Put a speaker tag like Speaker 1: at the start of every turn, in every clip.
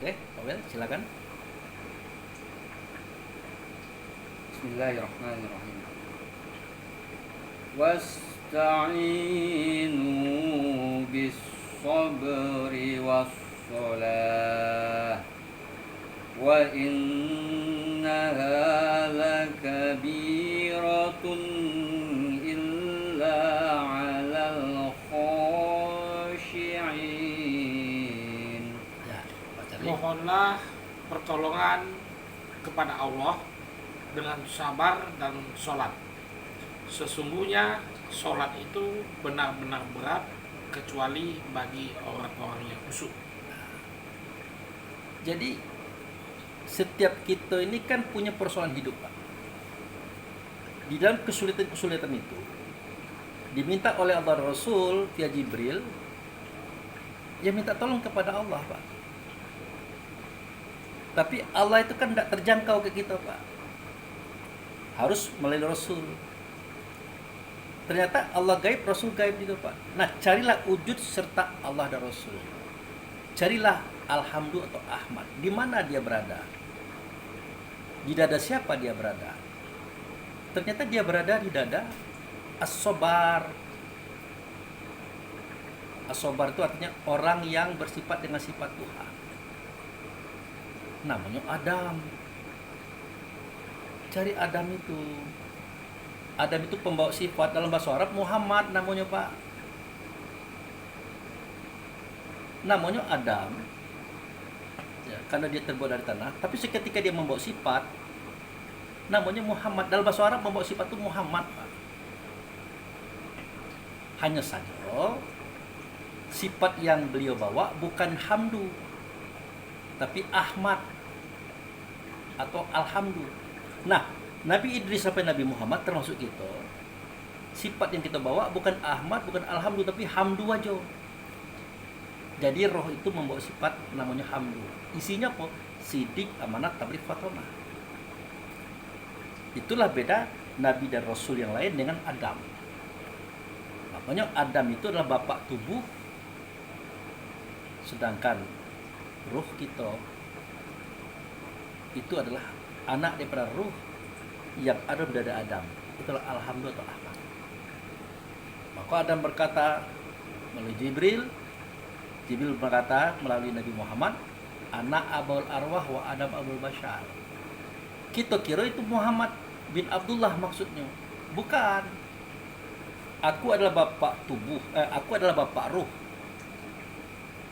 Speaker 1: Oke, Pak Wel, silakan.
Speaker 2: Bismillahirrahmanirrahim. Wasta'inu bis sabri was salah wa innaha lakabiratun illa 'alal khashi'in.
Speaker 1: Ya, Pak Charlie.
Speaker 3: Mohonlah pertolongan kepada Allah dengan sabar dan sholat. Sesungguhnya sholat itu benar-benar berat kecuali bagi orang-orang yang khusyuk.
Speaker 1: Jadi setiap kita ini kan punya persoalan hidup, Pak. Di dalam kesulitan-kesulitan itu diminta oleh Allah dan Rasul via Jibril, ya minta tolong kepada Allah, Pak. Tapi Allah itu kan tidak terjangkau ke kita, Pak. Harus melalui Rasul. Ternyata Allah gaib, Rasul gaib juga, Pak. Nah, carilah wujud serta Allah dan Rasul. Carilah Alhamdulillah atau Ahmad. Di mana dia berada? Di dada siapa dia berada? Ternyata dia berada di dada As-Sobar. As-Sobar itu artinya orang yang bersifat dengan sifat Tuhan. Namanya Adam. Cari Adam itu. Adam itu pembawa sifat, dalam bahasa Arab Muhammad namanya, Pak. Namanya Adam. Ya, karena dia terbuat dari tanah, tapi seketika dia membawa sifat namanya Muhammad. Dalam bahasa Arab membawa sifat itu Muhammad, Pak. Hanya saja sifat yang beliau bawa bukan Hamdu, tapi Ahmad atau Alhamdu. Nah, Nabi Idris sampai Nabi Muhammad termasuk kita. Sifat yang kita bawa bukan Ahmad, bukan Alhamdu, tapi Hamdu aja. Jadi roh itu membawa sifat namanya Hamdu. Isinya apa? Sidik, amanat, tabligh, fatonah. Itulah beda Nabi dan Rasul yang lain dengan Adam. Makanya Adam itu adalah bapak tubuh, sedangkan ruh kita itu adalah anak daripada ruh yang ada pada Adam. Itulah Alhamdulillah atau Ahmad. Maka Adam berkata melalui Jibril berkata melalui Nabi Muhammad, anak abul arwah wa Adam abul bashar. Kita kira itu Muhammad bin Abdullah maksudnya. Bukan. Aku adalah bapak tubuh, aku adalah bapak ruh.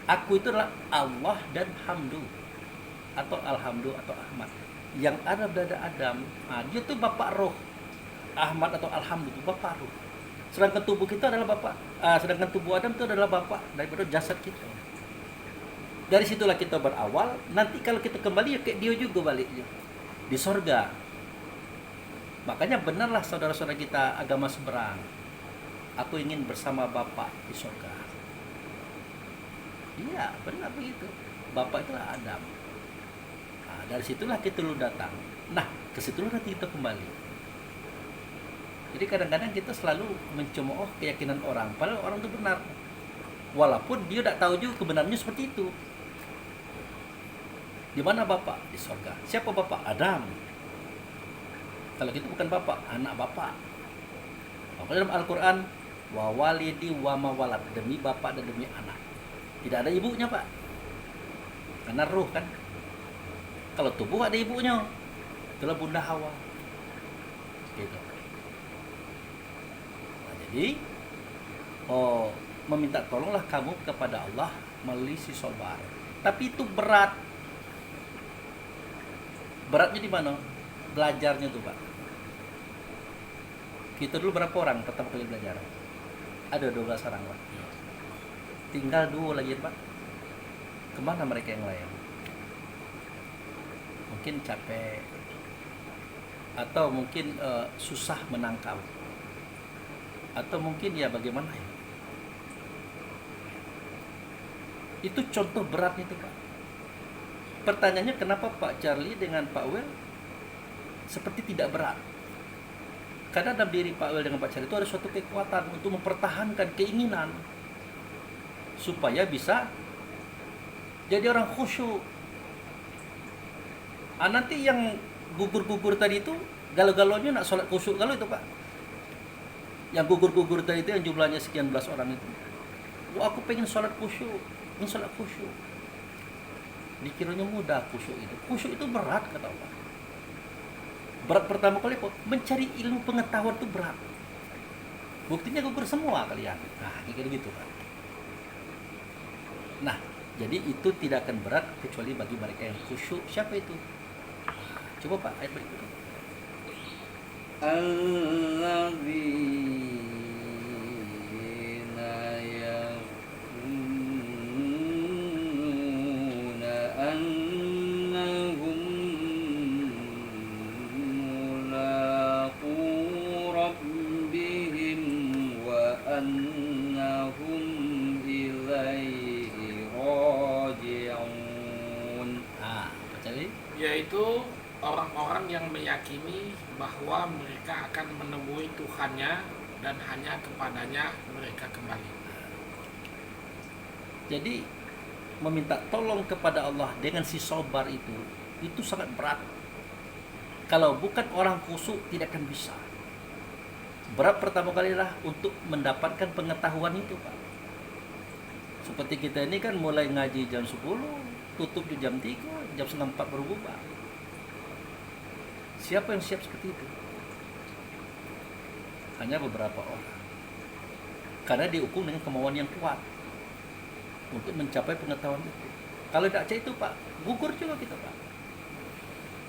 Speaker 1: Aku itu adalah Allah dan Hamdu atau Alhamdulillah atau Ahmad. Yang ada pada Adam, dia tuh bapak roh. Ahmad atau Alhamdulillah itu bapak roh. Sedangkan tubuh kita adalah bapak, sedangkan tubuh Adam itu adalah bapak daripada jasad kita. Dari situlah kita berawal. Nanti kalau kita kembali ya kayak dia juga baliknya di sorga. Makanya benarlah saudara-saudara kita agama seberang. Aku ingin bersama Bapak di sorga. Iya, benar begitu. Bapak itulah Adam. Nah, dari situlah kita dulu datang. Nah, ke situlah nanti kita kembali. Jadi kadang-kadang kita selalu mencemooh keyakinan orang, padahal orang itu benar. Walaupun dia tidak tahu juga kebenarannya seperti itu. Di mana Bapak? Di sorga. Siapa Bapak? Adam. Kalau kita bukan Bapak, anak Bapak. Maka dalam Al-Quran, wa walidi wa mawalad, demi bapak dan demi anak. Tidak ada ibunya, Pak. Karena ruh kan. Kalau tubuh ada ibunya. Itulah Bunda Hawa. Gitu. Nah, jadi meminta tolonglah kamu kepada Allah melalui si sobar. Tapi itu berat. Beratnya di mana? Belajarnya tuh, Pak. Kita dulu berapa orang pertama kali belajar? Ada 12 orang, Pak. Tinggal 2 lagi, Pak. Kemana mereka yang lain? Mungkin capek. Atau mungkin susah menangkap. Atau mungkin ya bagaimana ya? Itu contoh beratnya tuh, Pak. Pertanyaannya kenapa Pak Charlie dengan Pak Wel seperti tidak berat? Karena dalam diri Pak Wel dengan Pak Charlie itu ada suatu kekuatan untuk mempertahankan keinginan supaya bisa jadi orang khusyuk. Nanti yang gugur-gugur tadi itu galau-galaunya nak sholat khusyuk galau itu Pak. Yang gugur-gugur tadi itu yang jumlahnya sekian belas orang itu. Wah, aku pengen sholat khusyuk, ingin sholat khusyuk. Dikiranya mudah khusyuk itu. Khusyuk itu berat kata Allah. Berat pertama kali kok mencari ilmu pengetahuan itu berat. Buktinya gugur semua kalian. Nah, kayak gitu Pak. Nah, jadi itu tidak akan berat kecuali bagi mereka yang khusyuk. Siapa itu? Coba Pak, ayat berikutnya.
Speaker 2: Alladzina yazunnuna annahum mulaqu rabbihim wa annahum ilaihi raji'un.
Speaker 1: Apa tadi?
Speaker 3: Yaitu orang-orang yang meyakini bahwa mereka akan menemui Tuhannya dan hanya kepadanya mereka kembali.
Speaker 1: Jadi meminta tolong kepada Allah dengan si sabar itu sangat berat. Kalau bukan orang khusyuk tidak akan bisa. Berat pertama kali lah untuk mendapatkan pengetahuan itu Pak. Seperti kita ini kan mulai ngaji jam 10, tutup di jam 3, jam 3:30 baru bubar. Siapa yang siap seperti itu? Hanya beberapa orang. Karena diukur dengan kemauan yang kuat untuk mencapai pengetahuan itu. Kalau tidak itu Pak, gugur juga kita Pak.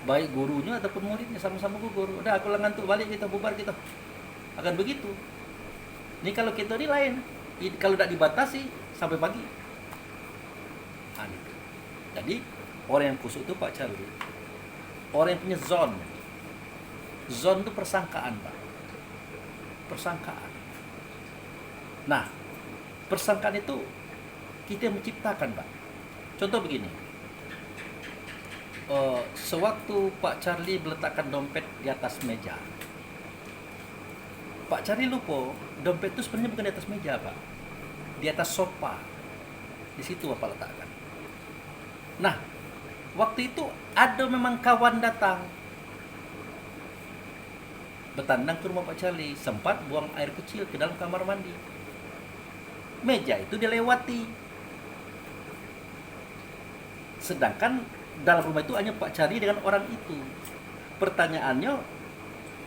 Speaker 1: Baik gurunya ataupun muridnya sama-sama gugur. Udah aku ngantuk balik kita bubar kita. Akan begitu. Ini kalau kita ini lain. Kalau tidak dibatasi sampai pagi. Gitu. Jadi orang yang khusyuk itu Pak Charlie, orang yang punya zon. Zon itu persangkaan Pak. Persangkaan. Nah, persangkaan itu kita yang menciptakan Pak. Contoh begini. Sewaktu Pak Charlie meletakkan dompet di atas meja, Pak Charlie lupa dompet itu sebenarnya bukan di atas meja Pak, di atas sofa. Di situ Bapak letakkan. Nah, waktu itu ada memang kawan datang bertandang ke rumah Pak Charlie, sempat buang air kecil ke dalam kamar mandi. Meja itu dilewati. Sedangkan dalam rumah itu hanya Pak Charlie dengan orang itu. Pertanyaannya,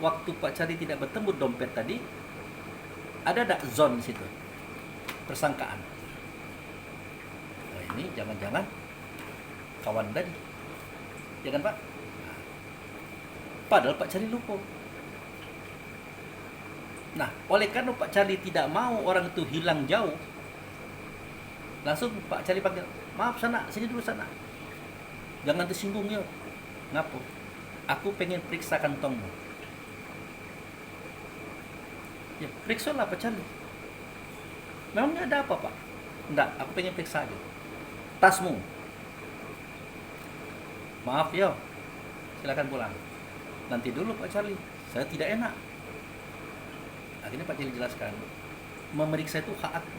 Speaker 1: waktu Pak Charlie tidak bertemu dompet tadi, ada tak zon di situ? Persangkaan. Oh, ini jangan-jangan kawan tadi. Ya kan Pak? Padahal Pak Charlie lupa. Nah, oleh karena Pak Charlie tidak mau orang itu hilang jauh, langsung Pak Charlie panggil, maaf sana, sini dulu sana. Jangan tersinggung ya. Ngapo? Aku pengen periksa kantongmu. Ya, periksa lah Pak Charlie. Memangnya ada apa Pak? Enggak, aku pengen periksa aja. Tasmu. Maaf ya, silakan pulang. Nanti dulu Pak Charlie, saya tidak enak. Akhirnya Pak Charlie jelaskan, memeriksa itu hak aku.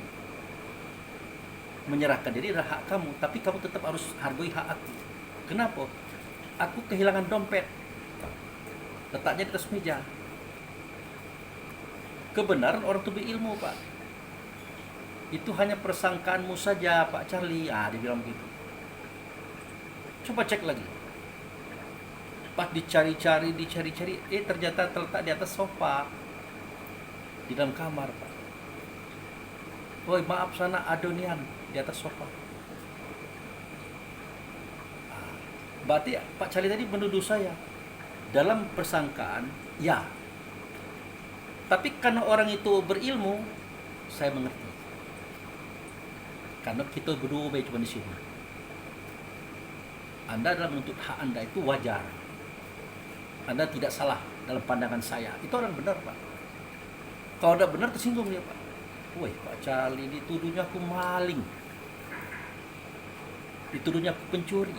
Speaker 1: Menyerahkan diri adalah hak kamu, tapi kamu tetap harus hargai hak aku. Kenapa? Aku kehilangan dompet. Letaknya di atas meja. Kebenaran orang itu berilmu, Pak. Itu hanya persangkaanmu saja, Pak Charlie. Dia bilang begitu. Coba cek lagi. Pas dicari-cari, ternyata terletak di atas sofa. Di dalam kamar, Pak. Woi, maaf sana adonian di atas sofa. Berarti Pak Charlie tadi menuduh saya dalam persangkaan, ya. Tapi karena orang itu berilmu, saya mengerti. Karena kita berdua cuma di sini. Anda dalam menuntut hak Anda itu wajar. Anda tidak salah dalam pandangan saya. Itu orang benar, Pak. Kalau tidak benar tersinggung dia, Pak. Woi, Pak Charlie dituduhnya aku maling. Dituduhnya aku pencuri.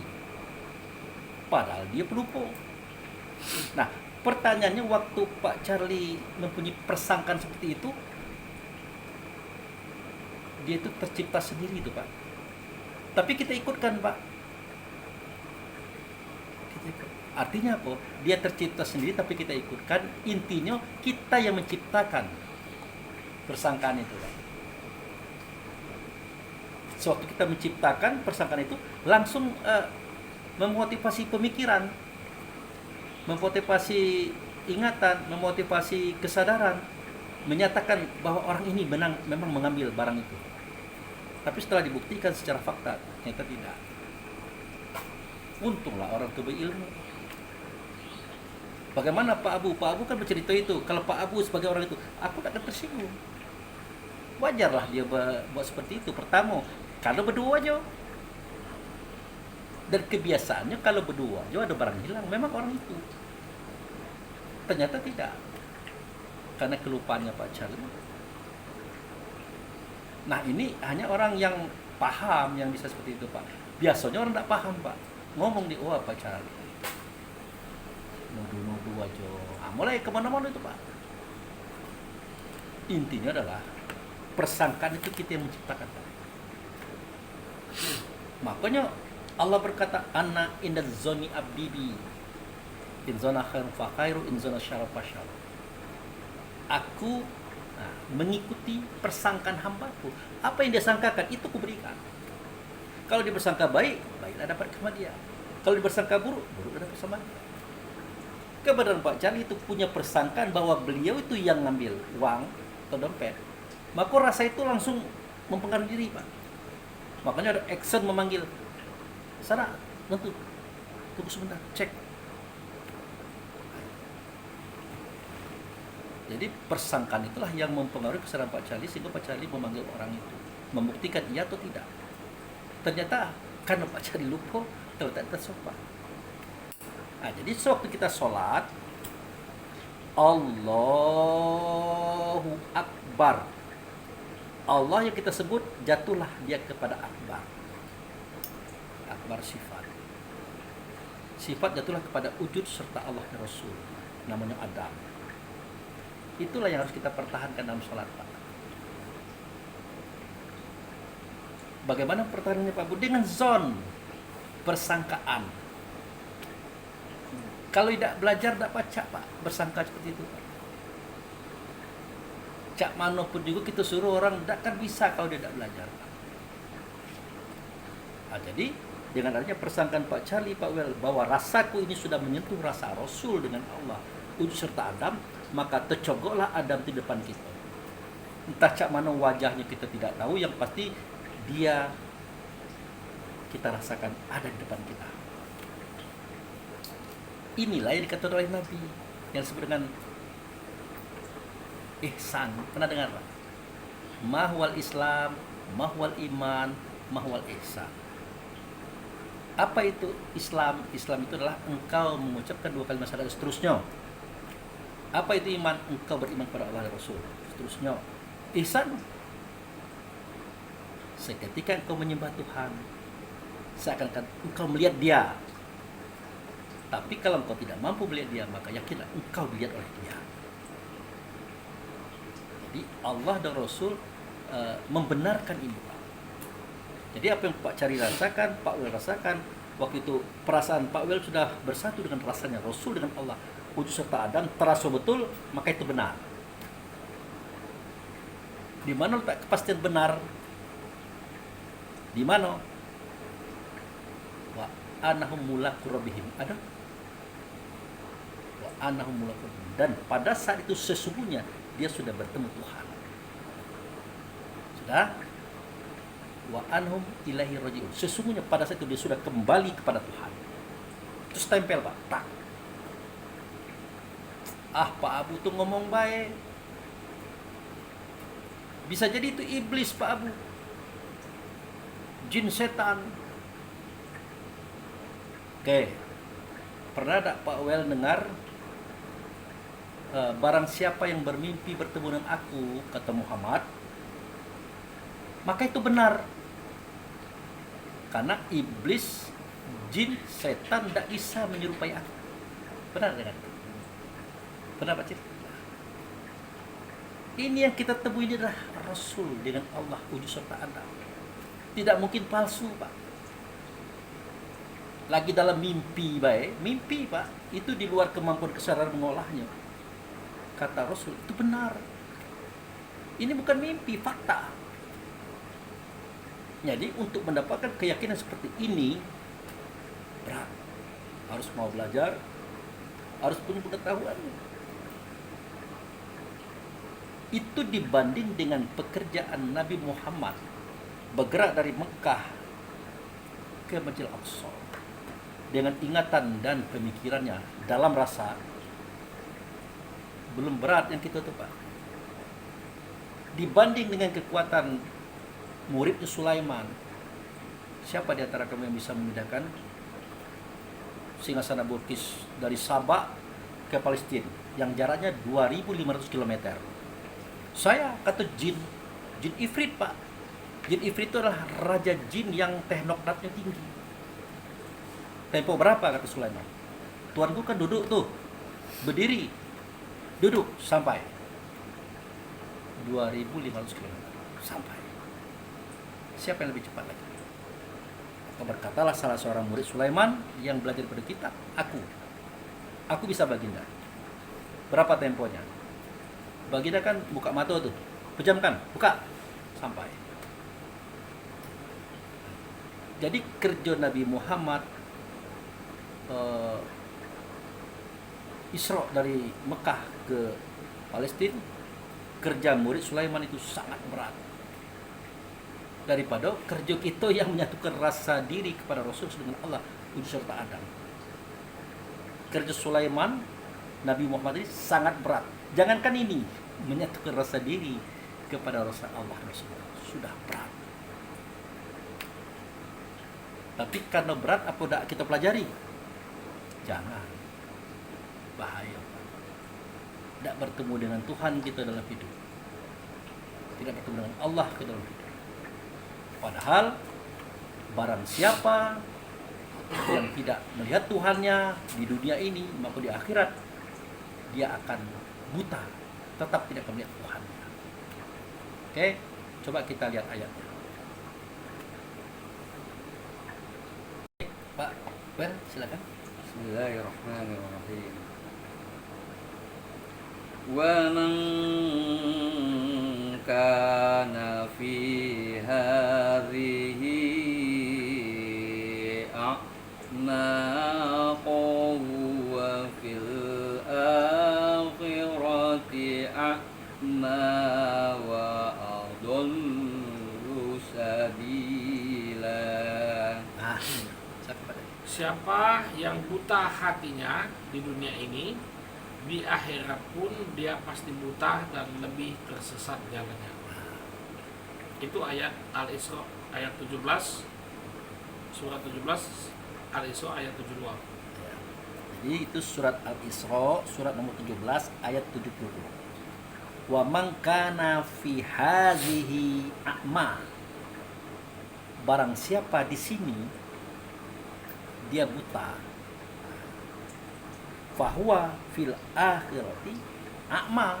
Speaker 1: Padahal dia pelupuk. Nah, pertanyaannya waktu Pak Charlie mempunyai persangkaan seperti itu, dia itu tercipta sendiri itu, Pak. Tapi kita ikutkan, Pak. Kita ikut. Artinya apa? Dia tercipta sendiri tapi kita ikutkan. Intinya kita yang menciptakan persangkaan itu. Sewaktu kita menciptakan persangkaan itu, langsung memotivasi pemikiran, memotivasi ingatan, memotivasi kesadaran, menyatakan bahwa orang ini memang mengambil barang itu. Tapi setelah dibuktikan secara fakta, ternyata tidak. Untunglah orang itu berilmu. Bagaimana Pak Abu? Pak Abu kan bercerita itu. Kalau Pak Abu sebagai orang itu, aku tak akan tersinggung. Wajarlah dia buat seperti itu. Pertama, kalau berdua aja. Dan kebiasaannya kalau berdua aja ada barang hilang, memang orang itu. Ternyata tidak. Karena kelupaannya Pak Charlie. Nah ini hanya orang yang paham yang bisa seperti itu Pak. Biasanya orang tidak paham Pak. Ngomong di Pak Charlie. Nuduh-nuduh aja. Mulai kemana-mana itu Pak. Intinya adalah persangkaan itu kita yang menciptakan Pak. Makanya Allah berkata, Ana inda zoni abdibi, in zona khairu fa khairu, in zona syarra fa syarra. Aku mengikuti persangkaan hambaku. Apa yang dia sangkakan itu kuberikan. Kalau dia bersangka baik, baiklah dapat sama dia. Kalau dia bersangka buruk, buruk dapat sama dia. Kebenaran Pak Charlie itu punya persangkaan bahwa beliau itu yang ngambil uang atau dompet. Maka rasa itu langsung mempengaruhi diri Pak. Makanya ada action memanggil. Sana, tentu. Tunggu sebentar, cek. Jadi persangkaan itulah yang mempengaruhi kesadaran Pak Charlie sehingga Pak Charlie memanggil orang itu, membuktikan iya atau tidak. Ternyata karena Pak Charlie lupa, ternyata tersopan. Nah, jadi sewaktu kita sholat, Allahu Akbar. Allah yang kita sebut jatuhlah dia kepada Akbar. Akbar sifat. Sifat jatuhlah kepada wujud serta Allah dan Rasul. Namanya Adam. Itulah yang harus kita pertahankan dalam sholat Pak. Bagaimana pertahanannya Pak Bu? Dengan zon persangkaan. Kalau tidak belajar tidak baca Pak, bersangka seperti itu Pak. Cak manapun juga kita suruh orang tidak akan bisa kalau dia tidak belajar Pak. Nah, jadi dengan adanya persangkaan Pak Charlie, Pak Wel, bahwa rasaku ini sudah menyentuh rasa Rasul dengan Allah, wujud serta Adam, maka tercogoklah Adam di depan kita. Entah cak mana wajahnya kita tidak tahu, yang pasti dia kita rasakan ada di depan kita. Inilah yang dikatakan oleh Nabi yang disebut dengan ihsan. Pernah dengar Pak? Mahwal Islam, mahwal iman, mahwal ihsan. Apa itu Islam? Islam itu adalah engkau mengucapkan dua kalimat syahadat seterusnya. Apa itu iman? Engkau beriman pada Allah dan Rasul seterusnya. Ihsan, seketika engkau menyembah Tuhan, seakan-akan engkau melihat dia. Tapi kalau engkau tidak mampu melihat dia, maka yakinlah engkau dilihat oleh dia. Jadi Allah dan Rasul membenarkan ini Pak. Jadi apa yang Pak Cari rasakan, Pak Wel rasakan, waktu itu perasaan Pak Wel sudah bersatu dengan rasanya Rasul dengan Allah, wujud serta Adam terasa betul, maka itu benar. Di mana letak kepastian benar? Di mana? Wa anahum mulaku rabbihim. Ada? Wa anahum mulaku rabbihim. Dan pada saat itu sesungguhnya dia sudah bertemu Tuhan. Sudah? Wa anhum ilahi rajiun. Sesungguhnya pada saat itu dia sudah kembali kepada Tuhan. Terus tempel Pak. Tak. Pak Abu tuh ngomong baik. Bisa jadi itu iblis Pak Abu. Jin setan. Oke. Pernah tak Pak Wel dengar barang siapa yang bermimpi bertemu dengan aku, kata Muhammad, maka itu benar. Karena iblis, jin, setan tidak bisa menyerupai aku. Benar kan? Benar Pak Cip? Ini yang kita temui ini adalah Rasul dengan Allah, wujud serta Adam. Tidak mungkin palsu Pak. lagi dalam mimpi baik, mimpi Pak, itu di luar kemampuan kesadaran mengolahnya. Kata Rasul, itu benar. Ini bukan mimpi, fakta. Jadi untuk mendapatkan keyakinan seperti ini berat. Harus mau belajar, harus punya pengetahuan. Itu dibanding dengan pekerjaan Nabi Muhammad bergerak dari Mekah ke Masjidil Aqsa dengan ingatan dan pemikirannya dalam rasa, belum berat yang kita tuh Pak. Dibanding dengan kekuatan muridnya Sulaiman, siapa di antara kamu yang bisa memindahkan singgasana Bilqis dari Sabah ke Palestina yang jaraknya 2.500 km? Saya, kata jin Ifrit Pak. Jin Ifrit itu adalah raja jin yang teknokratnya tinggi. Tempo berapa, kata Sulaiman? Tuanku kan duduk tuh, berdiri, duduk sampai 2.500 km sampai. Siapa yang lebih cepat lagi? Maka berkatalah salah seorang murid Sulaiman yang belajar pada kitab, aku bisa baginda. Berapa temponya? Baginda kan buka mata tuh, pejamkan, buka, sampai. Jadi kerja Nabi Muhammad Isra dari Mekah ke Palestina, kerja murid Sulaiman itu sangat berat daripada kerja kita yang menyatukan rasa diri kepada Rasul dengan Allah, wujud serta Adam. Kerja Sulaiman Nabi Muhammad ini sangat berat. Jangankan ini, menyatukan rasa diri kepada Rasul Allah sudah berat. Tapi karena berat, apa tidak kita pelajari? Jangan, bahaya. Tidak bertemu dengan Tuhan kita dalam hidup, tidak bertemu dengan Allah ke dalam hidup. Padahal barang siapa yang tidak melihat Tuhannya di dunia ini, maka di akhirat dia akan buta, tetap tidak akan melihat Tuhannya. Oke, coba kita lihat ayatnya. Pak, well, silakan.
Speaker 2: Bismillahirrahmanirrahim. Wa man kana fi hadhihi a'ma wa fil akhirati a'ma wa adallu sabila.
Speaker 3: Siapa yang buta hatinya di dunia ini, di akhirat pun dia pasti buta dan lebih tersesat jalannya. Itu ayat Al-Isra ayat 17, surat 17 Al-Isra ayat 72.
Speaker 1: Jadi itu surat Al-Isra, surat nomor 17 ayat 72. Wa man kana fi hadhihi a'ma. Barang siapa di sini dia buta, fahuwa fil akhirati a'ma.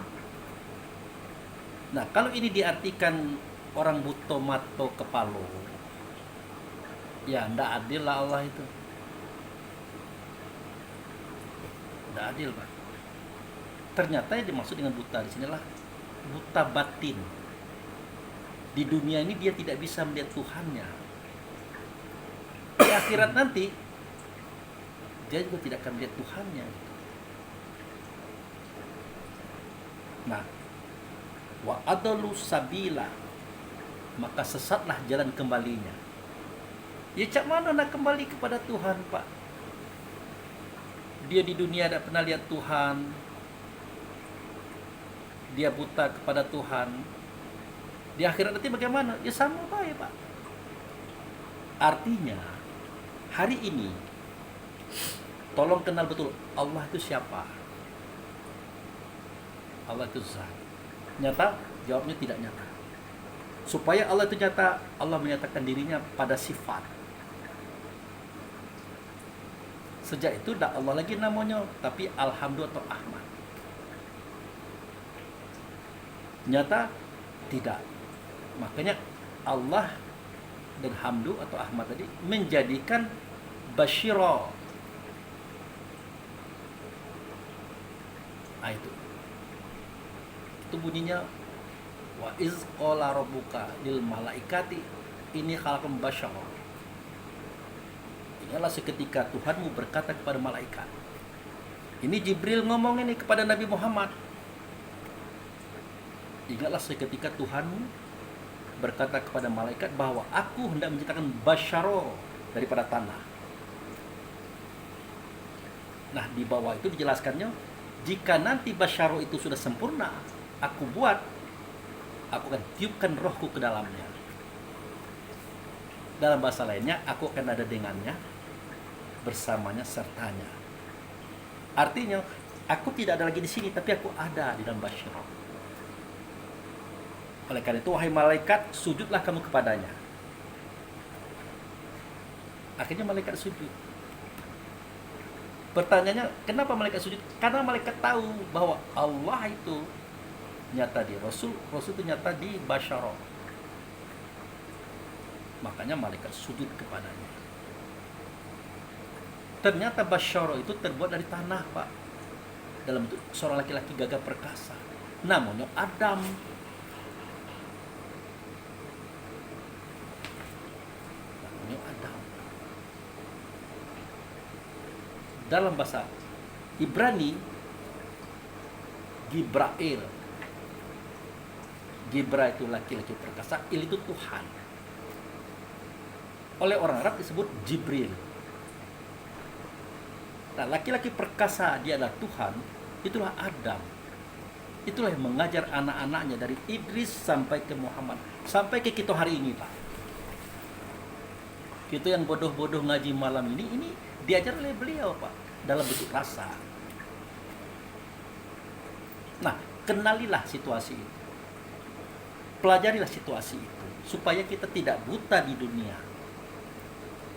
Speaker 1: Nah, kalau ini diartikan orang buta mato kepala, ya ndak adil lah Allah itu. Ndak adil, Pak. Ternyata yang dimaksud dengan buta di sinilah buta batin. Di dunia ini dia tidak bisa melihat Tuhannya. Di akhirat nanti dia juga tidak akan melihat Tuhannya. Nah, wa adalu sabila, maka sesatlah jalan kembalinya. Ya cak mana nak kembali kepada Tuhan, Pak? Dia di dunia tidak pernah lihat Tuhan, dia buta kepada Tuhan. Di akhirat nanti bagaimana? Ya sama baik, Pak. Artinya hari ini tolong kenal betul Allah itu siapa. Allah itu zat. Nyata? Jawabnya tidak nyata. Supaya Allah itu nyata, Allah menyatakan dirinya pada sifat. Sejak itu tidak Allah lagi namanya, tapi Alhamdulillah atau Ahmad. Nyata? Tidak. Makanya Allah dan Hamdu atau Ahmad tadi menjadikan basyira. Nah, itu bunyinya wa iz qala rabbuka lil malaikati inni khalaqum basyara. Ingatlah seketika Tuhanmu berkata kepada malaikat. Ini Jibril ngomong ini kepada Nabi Muhammad. Ingatlah seketika Tuhanmu berkata kepada malaikat bahwa aku hendak menciptakan basyara daripada tanah. Nah, di bawah itu dijelaskannya, jika nanti basyara itu sudah sempurna, aku akan tiupkan rohku ke dalamnya. Dalam bahasa lainnya, aku akan ada dengannya, bersamanya, sertanya. Artinya, aku tidak ada lagi di sini, tapi aku ada di dalam basyara. Oleh karena itu, wahai malaikat, sujudlah kamu kepadanya. Akhirnya malaikat sujud. Pertanyaannya, kenapa malaikat sujud? Karena malaikat tahu bahwa Allah itu nyata di Rasul itu nyata di basyara. Makanya malaikat sujud kepadanya. Ternyata basyara itu terbuat dari tanah, Pak. Dalam bentuk seorang laki-laki gagah perkasa. Namanya Adam. Dalam bahasa Ibrani, Gibrail. Gibra itu laki-laki perkasa, Il itu Tuhan. Oleh orang Arab disebut Jibril. Nah, laki-laki perkasa dia adalah Tuhan, itulah Adam. Itulah yang mengajar anak-anaknya dari Idris sampai ke Muhammad, sampai ke kita hari ini, Pak. Kita yang bodoh-bodoh ngaji malam ini diajar oleh beliau, Pak, dalam bentuk rasa. Nah, kenalilah situasi itu. Pelajarilah situasi itu supaya kita tidak buta di dunia,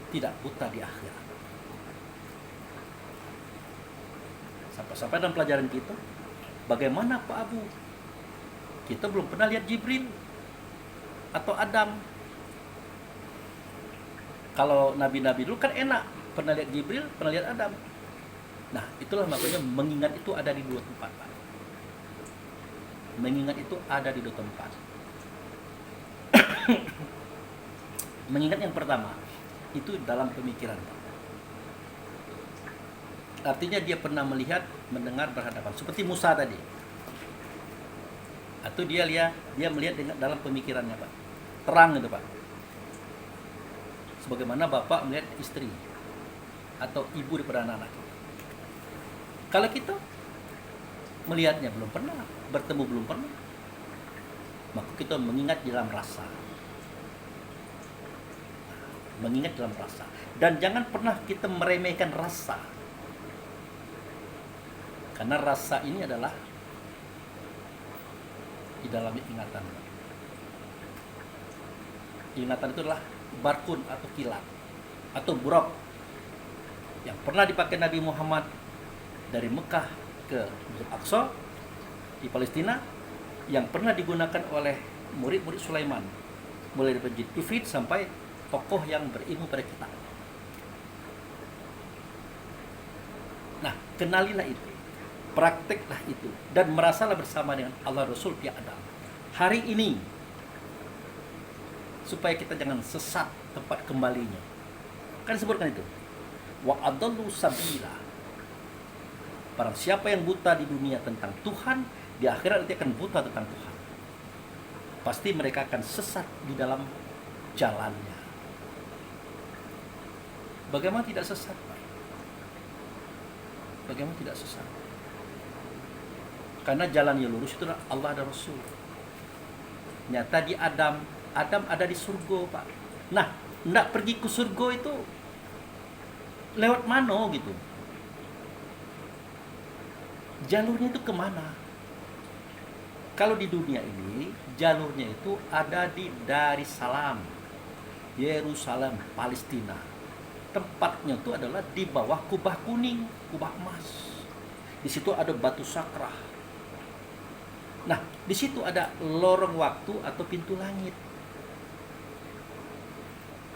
Speaker 1: tidak buta di akhirat. Sampai-sampai dalam pelajaran kita, bagaimana Pak Abu? Kita belum pernah lihat Jibril atau Adam. Kalau nabi-nabi dulu kan enak, pernah lihat Jibril, pernah lihat Adam. Nah, itulah makanya mengingat itu ada di dua tempat, Pak. Mengingat itu ada di dua tempat. Mengingat yang pertama, itu dalam pemikiran, Pak. Artinya dia pernah melihat, mendengar, berhadapan. Seperti Musa tadi. Atau dia melihat dengan dalam pemikirannya, Pak. Terang itu, Pak. Sebagaimana bapak melihat istri atau ibu daripada anak-anak. Kalau kita melihatnya belum pernah, bertemu belum pernah, maka kita mengingat dalam rasa. Mengingat dalam rasa. Dan jangan pernah kita meremehkan rasa. Karena rasa ini adalah di dalam ingatan. Ingatan itu adalah barkun atau kilat atau buraq yang pernah dipakai Nabi Muhammad dari Mekah ke Masjid Aqsa di Palestina, yang pernah digunakan oleh murid-murid Sulaiman mulai dari Masjid Ifrit sampai tokoh yang berilmu pada kita. Nah, kenalilah itu, prakteklah itu, dan merasalah bersama dengan Allah Rasul di Adam hari ini, supaya kita jangan sesat tempat kembalinya. Kan disebutkan itu, wa adallu sabila. Barang siapa yang buta di dunia tentang Tuhan, di akhirat nanti akan buta tentang Tuhan. Pasti mereka akan sesat di dalam jalannya. Bagaimana tidak sesat, Pak? Bagaimana tidak sesat? Karena jalan yang lurus itu adalah Allah dan Rasul. Nyata di Adam ada di surga, Pak. Nah, hendak pergi ke surga itu lewat mana gitu? Jalurnya itu kemana? Kalau di dunia ini, jalurnya itu ada di Darussalam, Yerusalem, Palestina. Tempatnya itu adalah di bawah kubah kuning, kubah emas. Di situ ada batu sakrah. Nah, di situ ada lorong waktu atau pintu langit.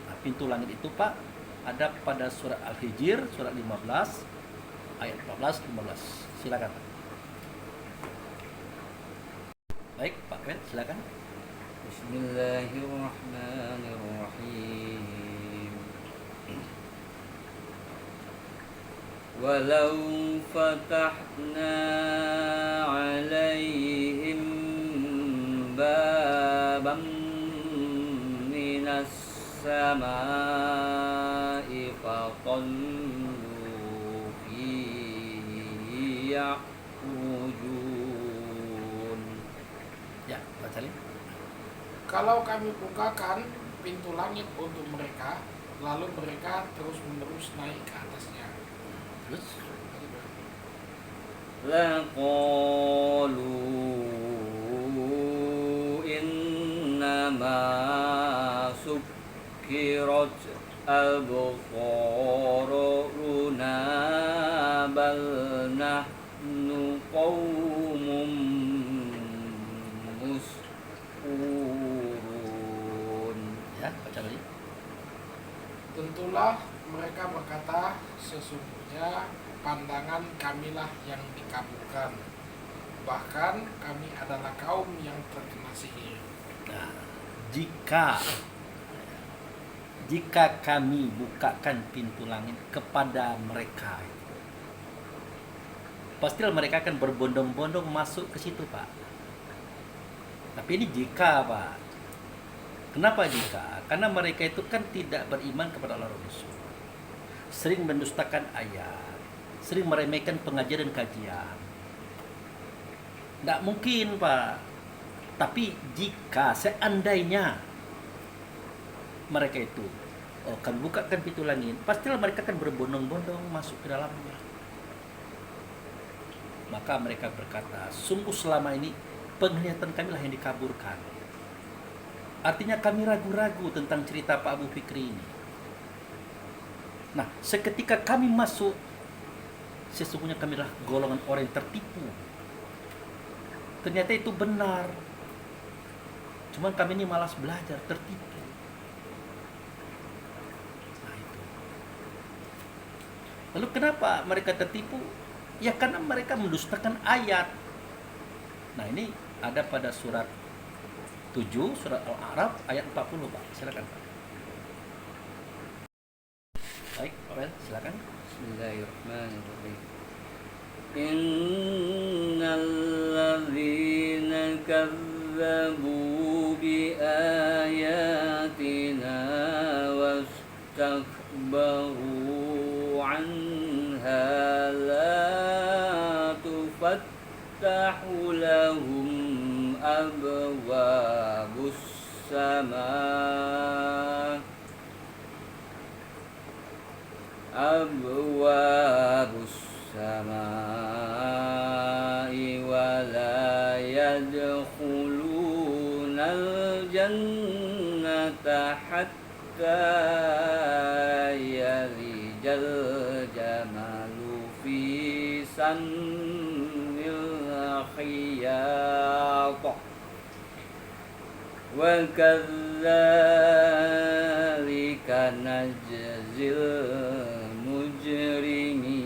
Speaker 1: Nah, pintu langit itu, Pak, ada pada surat Al-Hijr surat 15 ayat 14 15. Silakan. Baik, Pak Wen, silakan.
Speaker 2: Bismillahirrahmanirrahim. Walau fatahna alaihim babam minas samai faqallu fihi ya'rujun.
Speaker 1: Ya, Pak Salim.
Speaker 3: Kalau kami bukakan pintu langit untuk mereka, lalu mereka terus-menerus naik ke atasnya.
Speaker 1: Terus
Speaker 2: Laqalu innama sukkirat absaruna bal nahnu qaumun mus'urun.
Speaker 1: ya, baca lagi.
Speaker 3: Tentulah mereka berkata, sesungguhnya pandangan kamilah yang dikabulkan. Bahkan kami adalah kaum yang terkena sihir.
Speaker 1: Nah, jika kami bukakan pintu langit kepada mereka, pastilah mereka akan berbondong-bondong masuk ke situ, Pak. Tapi ini jika, Pak. Kenapa jika? Karena mereka itu kan tidak beriman kepada Allah Rasul, sering mendustakan ayat, sering meremehkan pengajian dan kajian. Tidak mungkin, Pak. Tapi jika seandainya mereka itu kami bukakan pintu langit, pastilah mereka akan berbondong-bondong masuk ke dalamnya. Maka mereka berkata, sungguh selama ini penglihatan kami lah yang dikaburkan. Artinya kami ragu-ragu tentang cerita Pak Abu Fikri ini. Nah, seketika kami masuk, sesungguhnya kamilah golongan orang yang tertipu. Ternyata itu benar. Cuman kami ini malas belajar, tertipu. Nah, itu. Lalu kenapa mereka tertipu? Ya karena mereka mendustakan ayat. Nah, ini ada pada surat 7, surat Al-A'raf ayat 40, Pak. Silakan, Pak. Baik, Pak Wel, silakan.
Speaker 2: Bismillahirrahmanirrahim. Innal ladzina kazzabu bi ayatina wastakbaru anha la tufattahu lahum abwabus sama samai wa la yadkhuluna al-jannata hatta yalijal jamalu fi sammil khiyat wa kadzalika najzil mujrimin.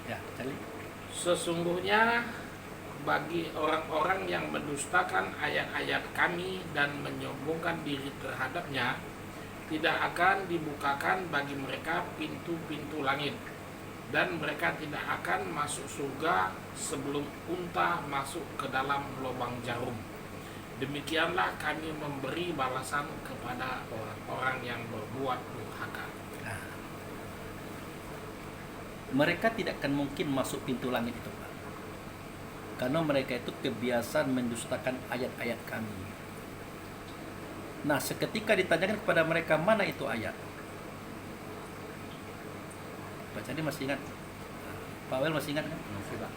Speaker 1: Ya, kali.
Speaker 3: Sesungguhnya bagi orang-orang yang mendustakan ayat-ayat kami dan menyombongkan diri terhadapnya, tidak akan dibukakan bagi mereka pintu-pintu langit, dan mereka tidak akan masuk surga sebelum unta masuk ke dalam lubang jarum. Demikianlah kami memberi balasan kepada orang-orang yang berbuat durhaka.
Speaker 1: Nah, mereka tidak akan mungkin masuk pintu langit itu, Pak. Karena mereka itu kebiasaan mendustakan ayat-ayat kami. Nah, seketika ditanyakan kepada mereka mana itu ayat, Pak Candi masih ingat? Pak Wel masih ingat kan?
Speaker 2: Masih, Pak.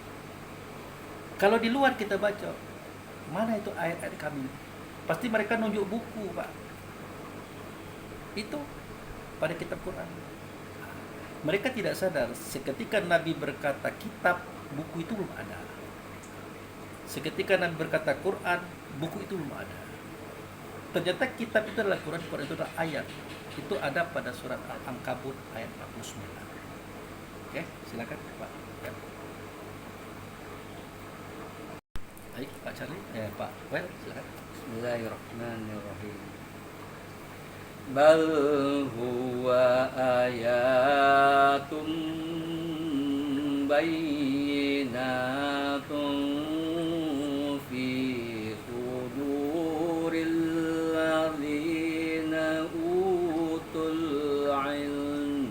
Speaker 1: Kalau di luar kita baca, mana itu ayat-ayat kami? Pasti mereka nunjuk buku, Pak. Itu pada kitab Quran. Mereka tidak sadar seketika Nabi berkata kitab, buku itu belum ada. Seketika Nabi berkata Quran, buku itu belum ada. Ternyata kitab itu adalah Quran, Quran itu adalah ayat. Itu ada pada surat Al-Ankabut ayat 49. Oke, silakan Pak. Ya. Baik, Pak Charlie, Pak Well, silakan.
Speaker 2: Bismillahirrahmanirrahim. Bal huwa ayatun bayyinatun fi suduril ladzina utul ilm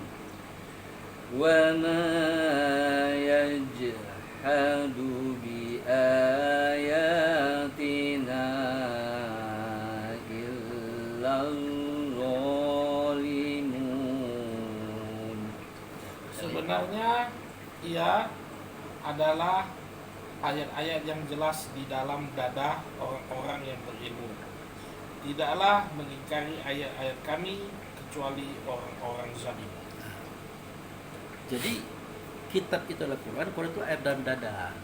Speaker 2: wa ma yajhadu bi ayatina illal zalimun.
Speaker 3: Sebenarnya ia adalah ayat-ayat yang jelas di dalam dada orang-orang yang berilmu. Tidaklah mengingkari ayat-ayat kami kecuali orang-orang zalim.
Speaker 1: Jadi kitab itu adalah Quran, Quran itu ayat dalam dada.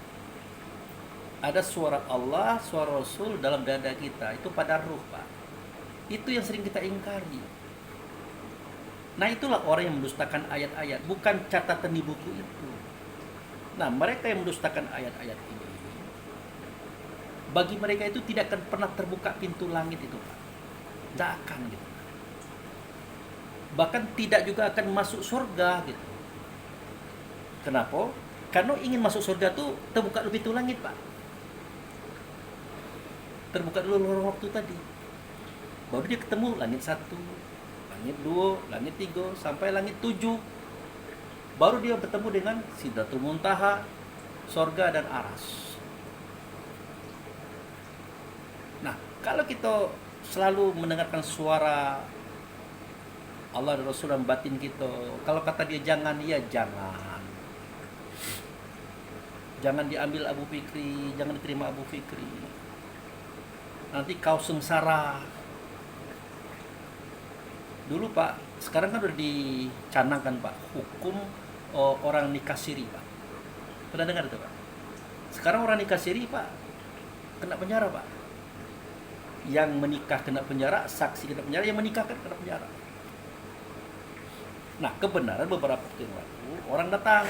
Speaker 1: Ada suara Allah, suara Rasul dalam dada kita. Itu pada ruh, Pak. Itu yang sering kita ingkari. Nah, itulah orang yang mendustakan ayat-ayat, bukan catatan di buku itu. Nah, mereka yang mendustakan ayat-ayat ini, bagi mereka itu tidak akan pernah terbuka pintu langit itu, Pak. Tidak akan gitu. Bahkan tidak juga akan masuk surga gitu. Kenapa? Karena ingin masuk surga tuh terbuka dulu pintu langit, Pak. Terbuka dulu lorong waktu tadi. Baru dia ketemu langit 1, langit 2, langit 3, sampai langit 7. Baru dia bertemu dengan Sidratul Muntaha, surga dan aras. Nah, kalau kita selalu mendengarkan suara Allah dan Rasul dalam batin kita, kalau kata dia jangan, ya jangan. Jangan diambil Abu Fikri, jangan diterima Abu Fikri. Nanti kau sengsara. Dulu Pak, sekarang kan udah dicanangkan Pak, hukum orang nikah siri Pak. Pernah dengar itu Pak? Sekarang orang nikah siri Pak, kena penjara Pak. Yang menikah kena penjara, saksi kena penjara, yang menikahkan kena penjara. Nah, kebenaran beberapa waktu yang lalu, orang datang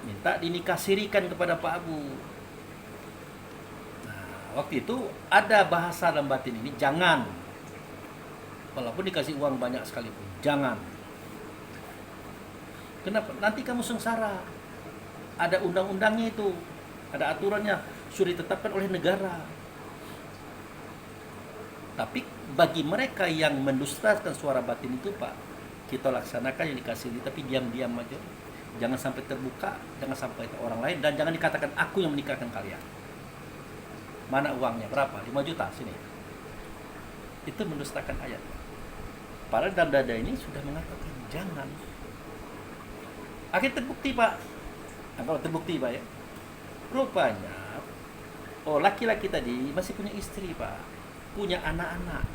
Speaker 1: minta dinikah sirikan kepada Pak Abu. Nah, waktu itu ada bahasa dalam batin ini, jangan. Walaupun dikasih uang banyak sekalipun, jangan. Kenapa? Nanti kamu sengsara. Ada undang-undangnya itu, ada aturannya, sudah ditetapkan oleh negara. Tapi bagi mereka yang mendustakan suara batin itu Pak, kita laksanakan yang dikasih ini, tapi diam-diam aja. Jangan sampai terbuka, jangan sampai ke orang lain, dan jangan dikatakan aku yang menikahkan kalian. Mana uangnya? Berapa? 5 juta sini. Itu mendustakan ayat. Padahal dalam dada ini sudah mengatakan jangan. Akhirnya terbukti Pak. Nah, kalau terbukti Pak ya, rupanya laki-laki tadi masih punya istri Pak, punya anak-anak.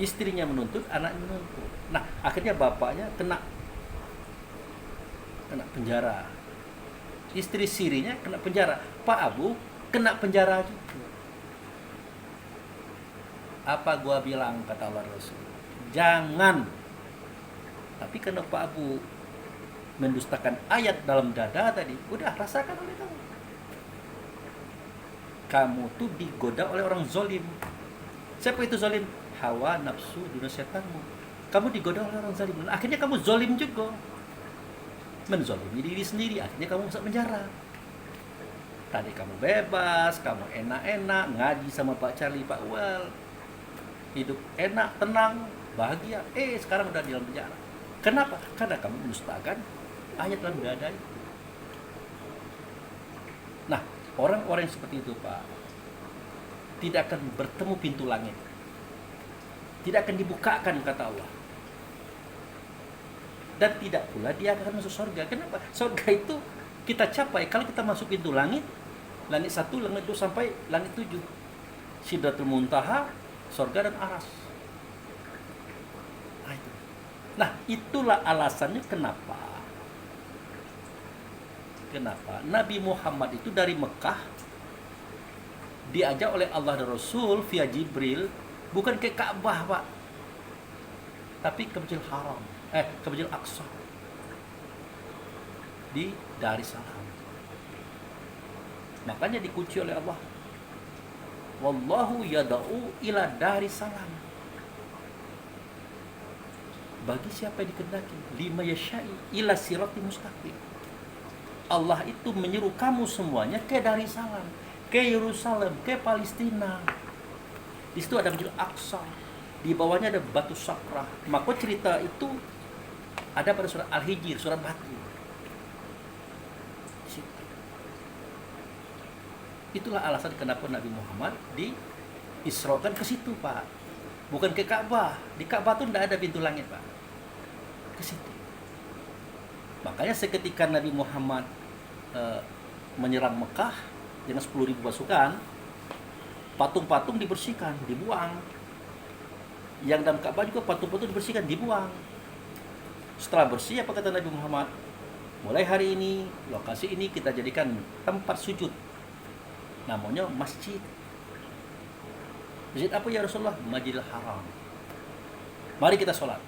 Speaker 1: Istrinya menuntut, anaknya menuntut. Nah, akhirnya bapaknya kena penjara. Istri sirinya kena penjara. Pak Abu kena penjara juga. Apa gua bilang, kata Allah Rasul? Jangan. Tapi karena Pak Abu mendustakan ayat dalam dada tadi, udah rasakan oleh kamu. Kamu tuh digoda oleh orang zolim. Siapa itu zolim? Hawa nafsu dunia setanmu. Kamu digoda oleh orang zalim. Akhirnya kamu zolim juga. Menzolimi diri sendiri. Akhirnya kamu masuk penjara. Tadi kamu bebas, kamu enak-enak, ngaji sama Pak Charlie, Pak Well. Hidup enak, tenang, bahagia. Sekarang udah di dalam penjara. Kenapa? Karena kamu mendustakan ayat dalam dada itu. Nah, orang-orang yang seperti itu Pak, tidak akan bertemu pintu langit. Tidak akan dibukakan kata Allah. Dan tidak pula dia akan masuk surga. Kenapa? Surga itu kita capai kalau kita masuk pintu langit. Langit 1, langit 2 sampai langit 7. Sidratul Muntaha, surga dan aras. Nah, itulah alasannya kenapa Nabi Muhammad itu dari Mekah diajak oleh Allah dan Rasul via Jibril bukan ke Ka'bah, Pak, tapi ke Masjidil Haram, ke Masjidil Aqsa di Darussalam. Makanya dikunci oleh Allah, wallahu yad'u ila Darussalam, bagi siapa yang dikehendaki, lima yasya'i ila siratim mustaqim. Allah itu menyeru kamu semuanya ke Darussalam, ke Yerusalem, ke Palestina. Di situ ada Masjidil Aqsa, di bawahnya ada batu sakrah. Maka cerita itu ada pada surat Al-Hijr, surat batu. Itulah alasan kenapa Nabi Muhammad diisrokan ke situ, Pak. Bukan ke Ka'bah. Di Ka'bah itu tidak ada pintu langit, Pak. Ke situ. Makanya seketika Nabi Muhammad menyerang Mekah dengan 10.000 pasukan, patung-patung dibersihkan, dibuang. Yang dalam Ka'bah juga patung-patung dibersihkan, dibuang. Setelah bersih, apa kata Nabi Muhammad? Mulai hari ini, lokasi ini kita jadikan tempat sujud. Namanya masjid. Masjid apa ya Rasulullah? Masjidil Haram. Mari kita sholat.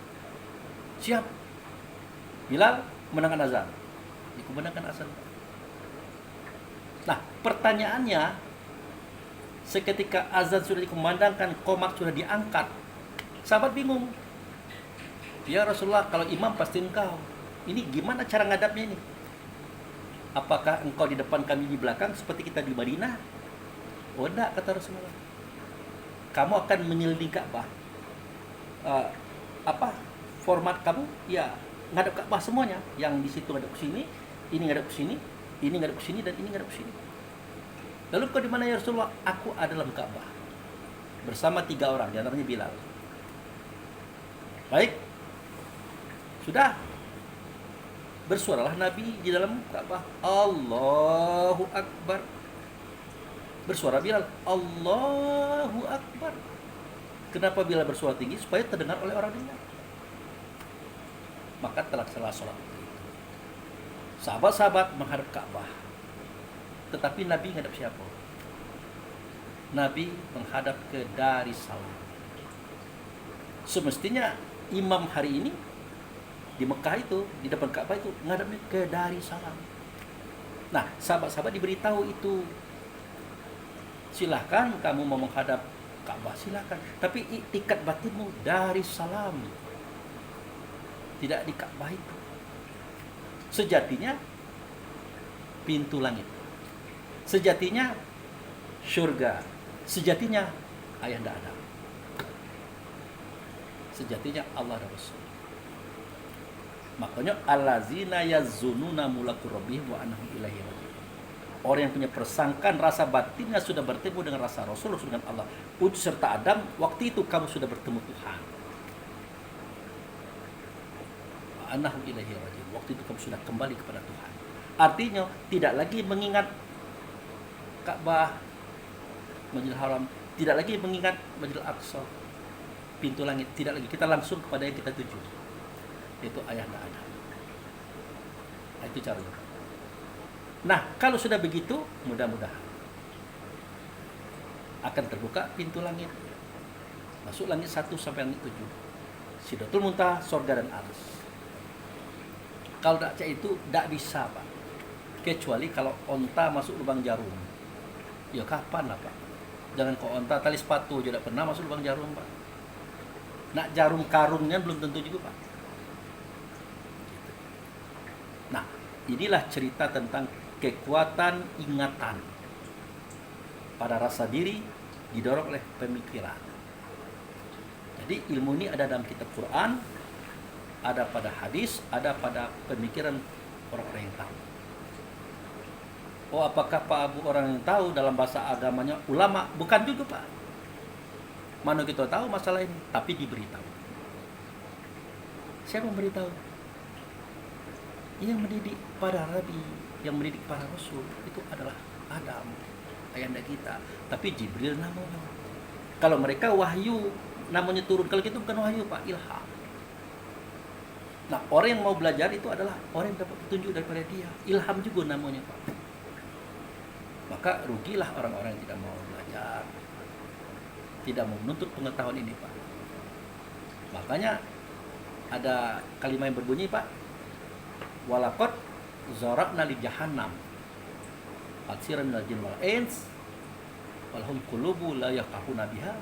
Speaker 1: Siap. Bilal menangkan azan. Dikumandangkan azan. Nah, pertanyaannya, seketika azan sudah dikumandangkan, qomat sudah diangkat, sahabat bingung. Ya Rasulullah, kalau imam pasti engkau. Ini gimana cara ngadapnya ini? Apakah engkau di depan, kami di belakang, seperti kita di Madinah? Oh enggak, kata Rasulullah. Kamu akan menyelidik Ka'bah. Format kamu? Ya, ngadap Ka'bah semuanya. Yang di situ ngadap ke sini, ini ngadap ke sini, ini ngadap ke sini, dan ini ngadap ke sini. Lalu kau di mana ya Rasulullah? Aku ada dalam Ka'bah bersama 3 orang, di antaranya Bilal. Baik, sudah. Bersuaralah Nabi di dalam Ka'bah, Allahu Akbar. Bersuara Bilal, Allahu Akbar. Kenapa Bilal bersuara tinggi? Supaya terdengar oleh orang dengar. Maka terlaksana sholat itu. Sahabat-sahabat menghadap Ka'bah. Tetapi Nabi menghadap siapa? Nabi menghadap ke Darussalam. Semestinya imam hari ini di Mekah itu, di depan Ka'bah itu, ngadapnya ke Darussalam. Nah, sahabat-sahabat diberitahu itu. Silahkan kamu mau menghadap Ka'bah, silahkan. Tapi iktikat batinmu Darussalam. Tidak di Ka'bah itu. Sejatinya pintu langit. Sejatinya surga. Sejatinya ayahanda Adam. Sejatinya Allah dan Rasul. Makanya allazina yazzununa mulaku rabbihim wa annahum ilaihi raji'un. Orang yang punya persangkaan rasa batinnya sudah bertemu dengan rasa Rasul dengan Allah. Ud serta Adam, waktu itu kamu sudah bertemu Tuhan. Wa annahum ilaihi raji'un. Waktu itu kamu sudah kembali kepada Tuhan. Artinya tidak lagi mengingat Ka'bah, Masjidil Haram, tidak lagi mengingat Masjidil Aqsa, pintu langit, tidak lagi. Kita langsung kepada yang kita tuju, yaitu ayahanda Adam. Nah, itu caranya. Nah, kalau sudah begitu, mudah-mudahan akan terbuka pintu langit. Masuk langit 1 sampai langit 7. Sidratul Muntaha, surga dan arsy. Kalau tidak itu, tidak bisa, Pak. Kecuali kalau onta masuk lubang jarum. Ya kapan lah, Pak? Jangan kok onta tali sepatu aja tidak pernah masuk lubang jarum, Pak. Nak jarum karungnya belum tentu juga, Pak. Nah, inilah cerita tentang kekuatan ingatan pada rasa diri didorong oleh pemikiran. Jadi ilmu ini ada dalam kitab Quran, ada pada hadis, ada pada pemikiran orang-orang yang tahu. Oh, apakah Pak Abu orang yang tahu dalam bahasa agamanya ulama? Bukan juga, Pak. Mana kita tahu masalah ini, tapi diberitahu. Siapa yang memberitahu? Yang mendidik para nabi, yang mendidik para rasul itu adalah Adam, ayahanda kita. Tapi Jibril namanya. Kalau mereka wahyu namanya turun, kalau gitu bukan wahyu, Pak, ilham. Nah, orang yang mau belajar itu adalah orang yang dapat petunjuk daripada dia. Ilham juga namanya, Pak. Maka maka rugilah orang-orang yang tidak mau belajar, tidak mau menuntut pengetahuan ini, Pak. Makanya ada kalimat yang berbunyi, Pak, walaqad zara'na li jahannam katsiran minal jin wal ins walhum qulubu la yafqahuna biha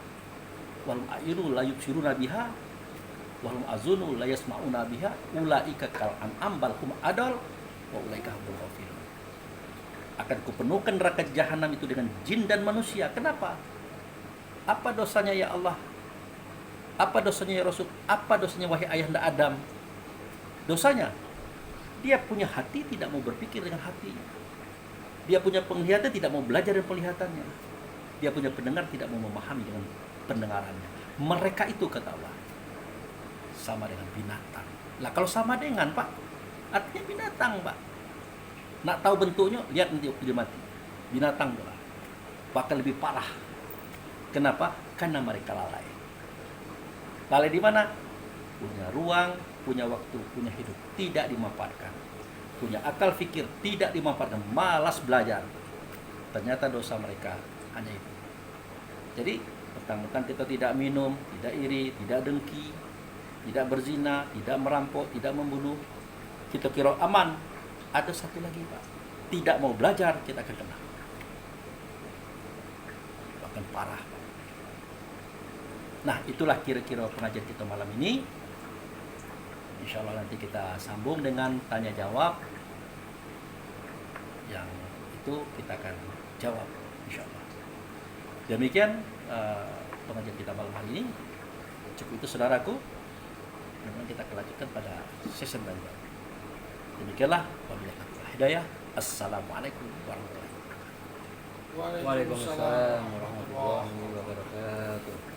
Speaker 1: walhum a'yunu la yubsiruna biha walhum azunu la yasma'una biha ulaika kal an'am bal hum adal wa ulaika humul ghafilun. Akan kupenuhkan neraka jahanam itu dengan jin dan manusia. Kenapa? Apa dosanya ya Allah? Apa dosanya ya Rasul? Apa dosanya wahai ayahanda Adam? Dosanya dia punya hati, tidak mau berpikir dengan hatinya. Dia punya penglihatan, tidak mau belajar dengan penglihatannya. Dia punya pendengar, tidak mau memahami dengan pendengarannya. Mereka itu, kata Allah, sama dengan binatang. Lah kalau sama dengan, Pak, artinya binatang, Pak. Nak tahu bentuknya, lihat nanti waktu dia mati. Binatang tuh lah. Bahkan lebih parah. Kenapa? Karena mereka lalai. Lalai di mana? Punya ruang, punya waktu, punya hidup, tidak dimanfaatkan. Punya akal fikir, tidak dimanfaatkan, malas belajar. Ternyata dosa mereka hanya itu. Jadi, petang-petang kita tidak minum, tidak iri, tidak dengki, tidak berzina, tidak merampok, tidak membunuh. Kita kira aman. Ada satu lagi, Pak. Tidak mau belajar, kita akan kena. Bahkan parah, Pak. Nah, itulah kira-kira pengajian kita malam ini. Insya Allah nanti kita sambung dengan tanya jawab yang itu kita akan jawab insya Allah. Demikian pengajian kita malam hari ini. Cukup itu saudaraku. Kemudian kita akan lanjutkan pada sesi berikutnya. Demikianlah wabillahi taufiq wal hidayah. Assalamualaikum warahmatullahi wabarakatuh.
Speaker 2: Waalaikumsalam warahmatullahi wabarakatuh.